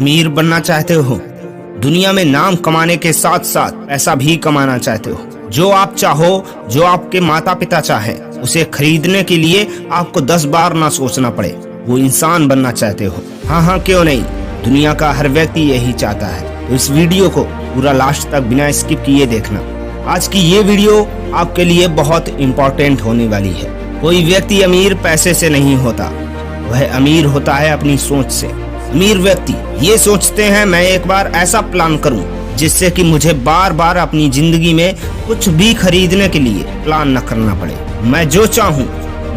अमीर बनना चाहते हो, दुनिया में नाम कमाने के साथ साथ पैसा भी कमाना चाहते हो, जो आप चाहो, जो आपके माता पिता चाहे, उसे खरीदने के लिए आपको 10 बार ना सोचना पड़े, वो इंसान बनना चाहते हो। हाँ, क्यों नहीं, दुनिया का हर व्यक्ति यही चाहता है। तो इस वीडियो को पूरा लास्ट तक बिना स्किप किए देखना। आज की ये वीडियो आपके लिए बहुत इम्पोर्टेंट होने वाली है। कोई व्यक्ति अमीर पैसे से नहीं होता, वह अमीर होता है अपनी सोच से। अमीर व्यक्ति ये सोचते हैं मैं एक बार ऐसा प्लान करूं जिससे कि मुझे बार बार अपनी जिंदगी में कुछ भी खरीदने के लिए प्लान न करना पड़े। मैं जो चाहूं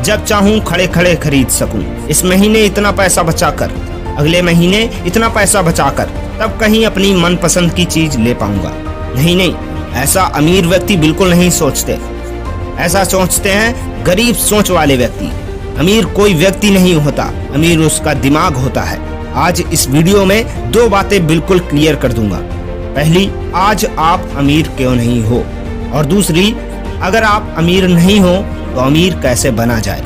जब चाहूं खड़े खड़े खरीद सकूं। इस महीने इतना पैसा बचाकर, अगले महीने इतना पैसा बचाकर तब कहीं अपनी मनपसंद की चीज ले पाऊंगा। नहीं, ऐसा अमीर व्यक्ति बिल्कुल नहीं सोचते। ऐसा सोचते हैं गरीब सोच वाले व्यक्ति। अमीर कोई व्यक्ति नहीं होता, अमीर उसका दिमाग होता है। आज इस वीडियो में 2 बातें बिल्कुल क्लियर कर दूंगा। पहली, आज आप अमीर क्यों नहीं हो, और दूसरी, अगर आप अमीर नहीं हो तो अमीर कैसे बना जाए।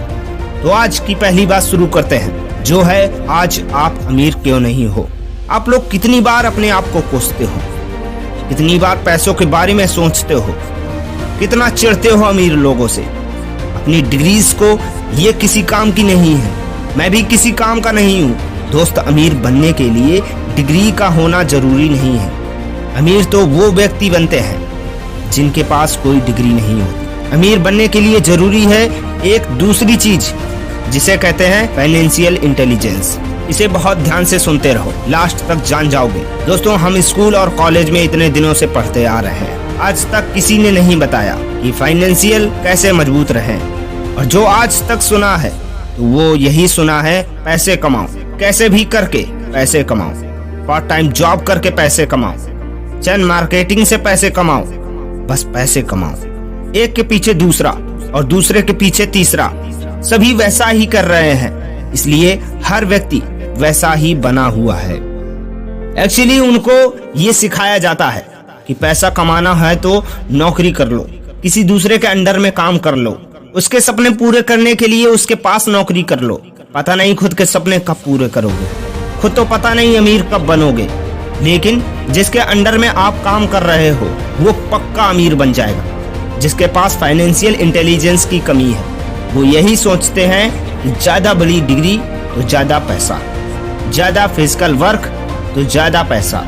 तो आज की पहली बात शुरू करते हैं, जो है आज आप अमीर क्यों नहीं हो। आप लोग कितनी बार अपने आप को कोसते हो, कितनी बार पैसों के बारे में सोचते हो, कितना चिढ़ते हो अमीर लोगों से, अपनी डिग्रीज को, ये किसी काम की नहीं है, मैं भी किसी काम का नहीं हूँ। दोस्त, अमीर बनने के लिए डिग्री का होना जरूरी नहीं है। अमीर तो वो व्यक्ति बनते हैं जिनके पास कोई डिग्री नहीं होती। अमीर बनने के लिए जरूरी है एक दूसरी चीज, जिसे कहते हैं फाइनेंशियल इंटेलिजेंस। इसे बहुत ध्यान से सुनते रहो, लास्ट तक जान जाओगे। दोस्तों, हम स्कूल और कॉलेज में इतने दिनों से पढ़ते आ रहे हैं, आज तक किसी ने नहीं बताया कि फाइनेंशियल कैसे मजबूत रहे। और जो आज तक सुना है तो वो यही सुना है, पैसे कमाओ, कैसे भी करके पैसे कमाओ, पार्ट टाइम जॉब करके पैसे कमाओ, चैन मार्केटिंग से पैसे कमाओ, बस पैसे कमाओ। एक के पीछे दूसरा और दूसरे के पीछे तीसरा, सभी वैसा ही कर रहे हैं, इसलिए हर व्यक्ति वैसा ही बना हुआ है। एक्चुअली उनको ये सिखाया जाता है कि पैसा कमाना है तो नौकरी कर लो, किसी दूसरे के अंडर में काम कर लो, उसके सपने पूरे करने के लिए उसके पास नौकरी कर लो। पता नहीं खुद के सपने कब पूरे करोगे, खुद तो पता नहीं अमीर कब बनोगे, लेकिन जिसके अंडर में आप काम कर रहे हो वो पक्का अमीर बन जाएगा। जिसके पास फाइनेंशियल इंटेलिजेंस की कमी है, वो यही सोचते हैं कि ज्यादा बड़ी डिग्री तो ज्यादा पैसा, ज्यादा फिजिकल वर्क तो ज्यादा पैसा।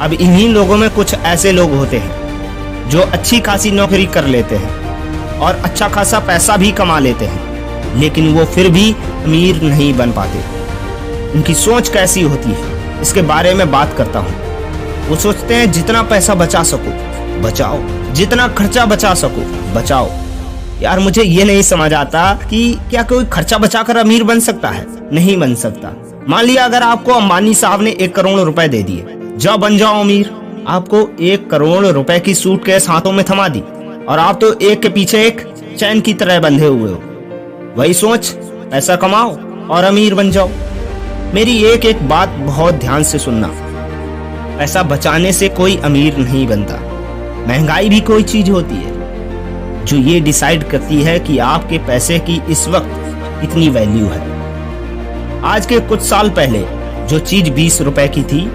अब इन्हीं लोगों में कुछ ऐसे लोग होते हैं जो अच्छी खासी नौकरी कर लेते हैं और अच्छा खासा पैसा भी कमा लेते हैं, लेकिन वो फिर भी अमीर नहीं बन पाते। उनकी सोच कैसी होती है, इसके बारे में बात करता हूँ। वो सोचते हैं जितना पैसा बचा सको बचाओ, जितना खर्चा बचा सको बचाओ। यार, मुझे ये नहीं समझ आता कि क्या कोई खर्चा बचाकर अमीर बन सकता है? नहीं बन सकता। मान लिया अगर आपको अंबानी साहब ने 1 करोड़ रुपए दे दिए, जाओ बन जाओ अमीर। आपको 1 करोड़ रुपए की सूटकेस हाथों में थमा दी और आप तो एक के पीछे एक चैन की तरह बंधे हुए हो। वही सोच, पैसा कमाओ और अमीर बन जाओ। मेरी एक बात बहुत ध्यान से सुनना, पैसा बचाने से कोई अमीर नहीं बनता। महंगाई भी कोई चीज होती है जो ये डिसाइड करती है कि आपके पैसे की इस वक्त कितनी वैल्यू है। आज के कुछ साल पहले जो चीज 20 रुपए की थी,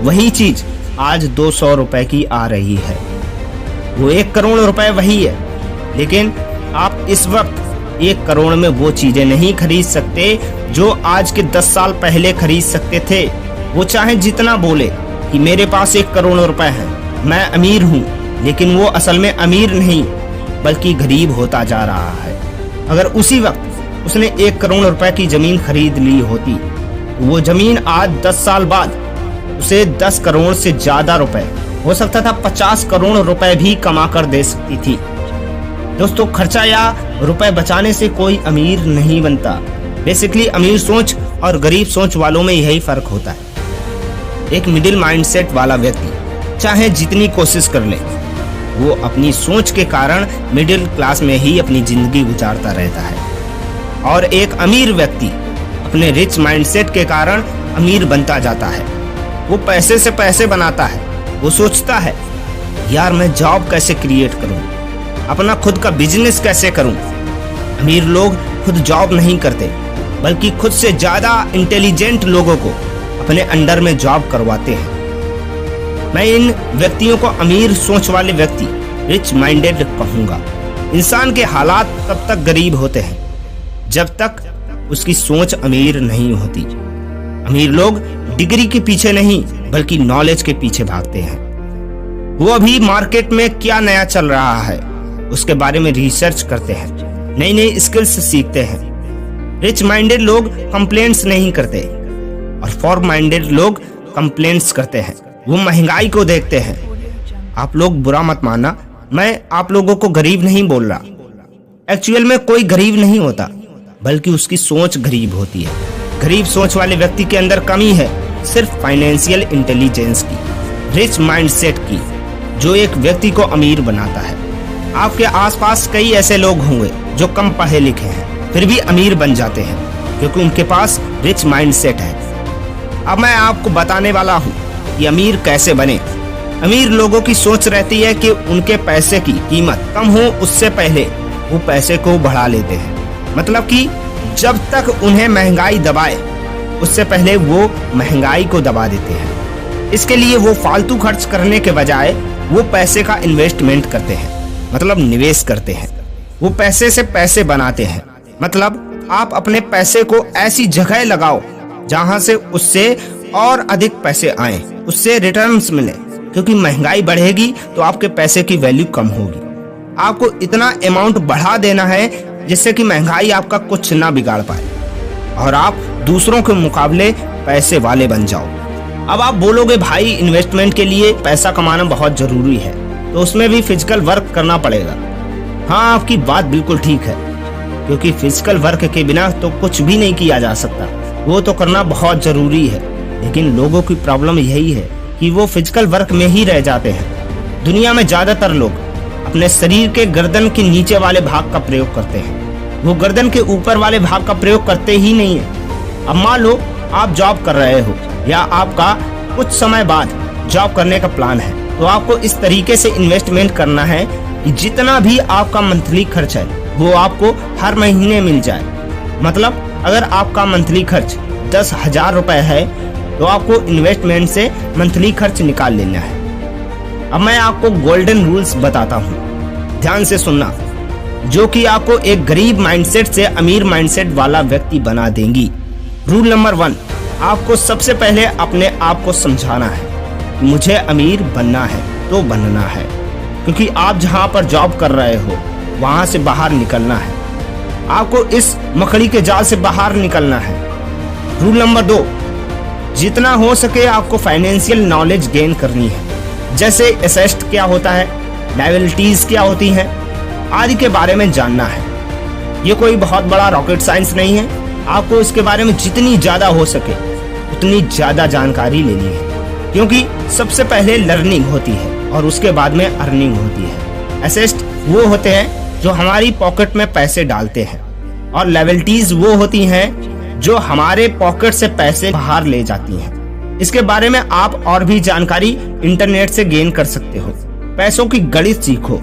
वही चीज आज 200 रुपए की आ रही है। वो 1 करोड़ रुपए वही है, लेकिन आप इस वक्त 1 करोड़ में वो चीजें नहीं खरीद सकते जो आज के 10 साल पहले खरीद सकते थे। वो चाहे जितना बोले कि मेरे पास 1 करोड़ रुपए है, मैं अमीर हूँ, लेकिन वो असल में अमीर नहीं बल्कि गरीब होता जा रहा है। अगर उसी वक्त उसने 1 करोड़ रुपए की जमीन खरीद ली होती तो वो जमीन आज 10 साल बाद उसे 10 करोड़ से ज्यादा रुपए, हो सकता था 50 करोड़ रुपए भी कमा कर दे सकती थी। दोस्तों, खर्चा या रुपए बचाने से कोई अमीर नहीं बनता। बेसिकली अमीर सोच और गरीब सोच वालों में यही फर्क होता है। एक मिडिल माइंडसेट वाला व्यक्ति चाहे जितनी कोशिश कर ले, वो अपनी सोच के कारण मिडिल क्लास में ही अपनी जिंदगी गुजारता रहता है। और एक अमीर व्यक्ति अपने रिच माइंडसेट के कारण अमीर बनता जाता है। वो पैसे से पैसे बनाता है। वो सोचता है यार मैं जॉब कैसे क्रिएट करूं, अपना खुद का बिजनेस कैसे करूं। अमीर लोग खुद जॉब नहीं करते, बल्कि खुद से ज्यादा इंटेलिजेंट लोगों को अपने अंडर में जॉब करवाते हैं। मैं इन व्यक्तियों को अमीर सोच वाले व्यक्ति, रिच माइंडेड कहूंगा। इंसान के हालात तब तक गरीब होते हैं जब तक उसकी सोच अमीर नहीं होती। अमीर लोग डिग्री के पीछे नहीं बल्कि नॉलेज के पीछे भागते हैं। वो अभी मार्केट में क्या नया चल रहा है उसके बारे में रिसर्च करते हैं, नई नई स्किल्स सीखते हैं। रिच माइंडेड लोग कंप्लेंट्स नहीं करते और फॉर माइंडेड लोग कंप्लेंट्स करते हैं। वो महंगाई को देखते हैं। आप लोग बुरा मत मानना, मैं आप लोगों को गरीब नहीं बोल रहा। एक्चुअल में कोई गरीब नहीं होता बल्कि उसकी सोच गरीब होती है। गरीब सोच वाले व्यक्ति के अंदर कमी है सिर्फ फाइनेंशियल इंटेलिजेंस की, रिच माइंडसेट की, जो एक व्यक्ति को अमीर बनाता है। आपके आसपास कई ऐसे लोग होंगे जो कम पढ़े लिखे हैं फिर भी अमीर बन जाते हैं क्योंकि उनके पास रिच माइंडसेट है। अब मैं आपको बताने वाला हूँ कि अमीर कैसे बने। अमीर लोगों की सोच रहती है कि उनके पैसे की कीमत कम हो उससे पहले वो पैसे को बढ़ा लेते हैं। मतलब कि जब तक उन्हें महंगाई दबाए उससे पहले वो महंगाई को दबा देते हैं। इसके लिए वो फालतू खर्च करने के बजाय वो पैसे का इन्वेस्टमेंट करते हैं, मतलब निवेश करते हैं। वो पैसे से पैसे बनाते हैं, मतलब आप अपने पैसे को ऐसी जगह लगाओ जहां से उससे और अधिक पैसे आए, उससे रिटर्न्स मिले। क्योंकि महंगाई बढ़ेगी तो आपके पैसे की वैल्यू कम होगी। आपको इतना अमाउंट बढ़ा देना है जिससे कि महंगाई आपका कुछ ना बिगाड़ पाए और आप दूसरों के मुकाबले पैसे वाले बन जाओ। अब आप बोलोगे भाई इन्वेस्टमेंट के लिए पैसा कमाना बहुत जरूरी है तो उसमें भी फिजिकल वर्क करना पड़ेगा। हाँ, आपकी बात बिल्कुल ठीक है क्योंकि फिजिकल वर्क के बिना तो कुछ भी नहीं किया जा सकता। वो तो करना बहुत जरूरी है, लेकिन लोगों की प्रॉब्लम यही है कि वो फिजिकल वर्क में ही रह जाते हैं। दुनिया में ज्यादातर लोग अपने शरीर के गर्दन के नीचे वाले भाग का प्रयोग करते हैं, वो गर्दन के ऊपर वाले भाग का प्रयोग करते ही नहीं है। अब मान लो आप जॉब कर रहे हो या आपका कुछ समय बाद जॉब करने का प्लान है, तो आपको इस तरीके से इन्वेस्टमेंट करना है कि जितना भी आपका मंथली खर्च है वो आपको हर महीने मिल जाए। मतलब अगर आपका मंथली खर्च 10,000 रुपए है तो आपको इन्वेस्टमेंट से मंथली खर्च निकाल लेना है। अब मैं आपको गोल्डन रूल्स बताता हूँ, ध्यान से सुनना, जो कि आपको एक गरीब माइंडसेट से अमीर माइंडसेट वाला व्यक्ति बना देंगी। रूल नंबर 1, आपको सबसे पहले अपने आप को समझाना है कि मुझे अमीर बनना है तो बनना है, क्योंकि आप जहाँ पर जॉब कर रहे हो वहाँ से बाहर निकलना है। आपको इस मकड़ी के जाल से बाहर निकलना है। रूल नंबर 2, जितना हो सके आपको फाइनेंशियल नॉलेज गेन करनी है, जैसे एसेट क्या होता है, लायबिलिटीज क्या होती हैं, आदि के बारे में जानना है। ये कोई बहुत बड़ा रॉकेट साइंस नहीं है। आपको इसके बारे में जितनी ज्यादा हो सके उतनी ज्यादा जानकारी लेनी है, क्योंकि सबसे पहले लर्निंग होती है और उसके बाद में अर्निंग होती है। एसेट वो होते हैं जो हमारी पॉकेट में पैसे डालते हैं और लायबिलिटीज वो होती हैं जो हमारे पॉकेट से पैसे बाहर ले जाती हैं। इसके बारे में आप और भी जानकारी इंटरनेट से गेन कर सकते हो। पैसों की गणित सीखो,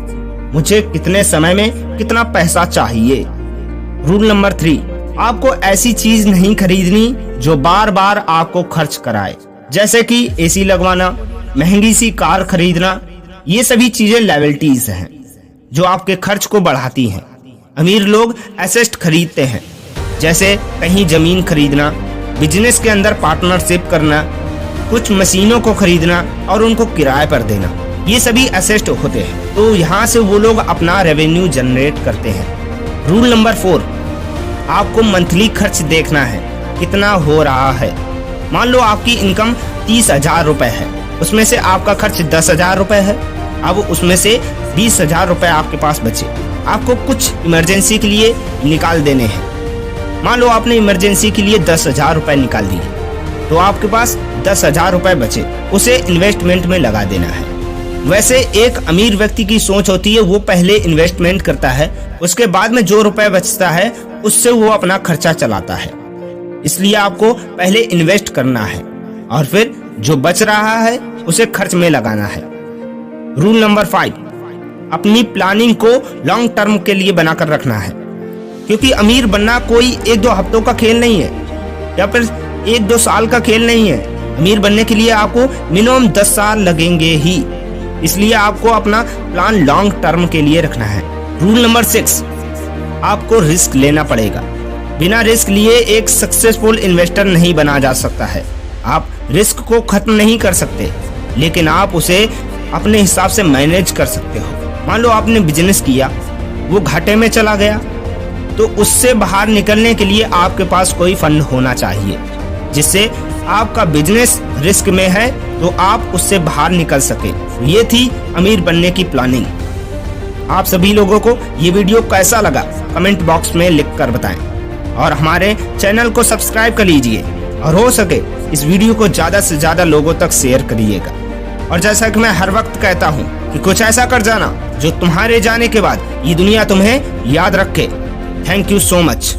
मुझे कितने समय में कितना पैसा चाहिए। रूल नंबर 3, आपको ऐसी चीज नहीं खरीदनी जो बार बार आपको खर्च कराए, जैसे कि एसी लगवाना, महंगी सी कार खरीदना। ये सभी चीजें लायबिलिटीज हैं जो आपके खर्च को बढ़ाती हैं। अमीर लोग एसेट खरीदते हैं, जैसे कहीं जमीन खरीदना, बिजनेस के अंदर पार्टनरशिप करना, कुछ मशीनों को खरीदना और उनको किराए पर देना। ये सभी एसेट होते हैं, तो यहाँ से वो लोग अपना रेवेन्यू जनरेट करते हैं। रूल नंबर 4, आपको मंथली खर्च देखना है कितना हो रहा है। मान लो आपकी इनकम 30,000 रुपए है, उसमें से आपका खर्च 10,000 रुपए है। अब उसमें से 20,000 रुपए आपके पास बचे, आपको कुछ इमरजेंसी के लिए निकाल देने हैं। मान लो आपने इमरजेंसी के लिए 10,000 रुपए निकाल दिए, तो आपके पास 10,000 रुपए बचे, उसे इन्वेस्टमेंट में लगा देना है। वैसे एक अमीर व्यक्ति की सोच होती है, वो पहले इन्वेस्टमेंट करता है, उसके बाद में जो रुपए बचता है उससे वो अपना खर्चा चलाता है। इसलिए आपको पहले इन्वेस्ट करना है और फिर जो बच रहा है उसे खर्च में लगाना है। रूल नंबर 5, अपनी प्लानिंग को लॉन्ग टर्म के लिए बनाकर रखना है, क्योंकि अमीर बनना कोई 1-2 हफ्तों का खेल नहीं है या फिर 1-2 साल का खेल नहीं है। अमीर बनने के लिए आपको मिनिमम 10 साल लगेंगे ही। इसलिए आपको अपना प्लान लॉन्ग टर्म के लिए रखना है। रूल नंबर 6, आपको रिस्क लेना पड़ेगा। बिना रिस्क लिए एक सक्सेसफुल इन्वेस्टर नहीं बना जा सकता है। आप रिस्क को खत्म नहीं कर सकते, लेकिन आप उसे अपने हिसाब से मैनेज कर सकते हो। मान लो आपने बिजनेस किया, वो घाटे में चला गया, तो उससे बाहर निकलने के लिए आपके पास कोई फंड होना चाहिए जिससे आपका बिजनेस रिस्क में है तो आप उससे बाहर निकल सके। ये थी अमीर बनने की प्लानिंग। आप सभी लोगों को ये वीडियो कैसा लगा कमेंट बॉक्स में लिख कर बताएं और हमारे चैनल को सब्सक्राइब कर लीजिए और हो सके इस वीडियो को ज्यादा से ज्यादा लोगों तक शेयर करिएगा। और जैसा कि मैं हर वक्त कहता हूँ कि कुछ ऐसा कर जाना जो तुम्हारे जाने के बाद ये दुनिया तुम्हें याद रखे। Thank you so much.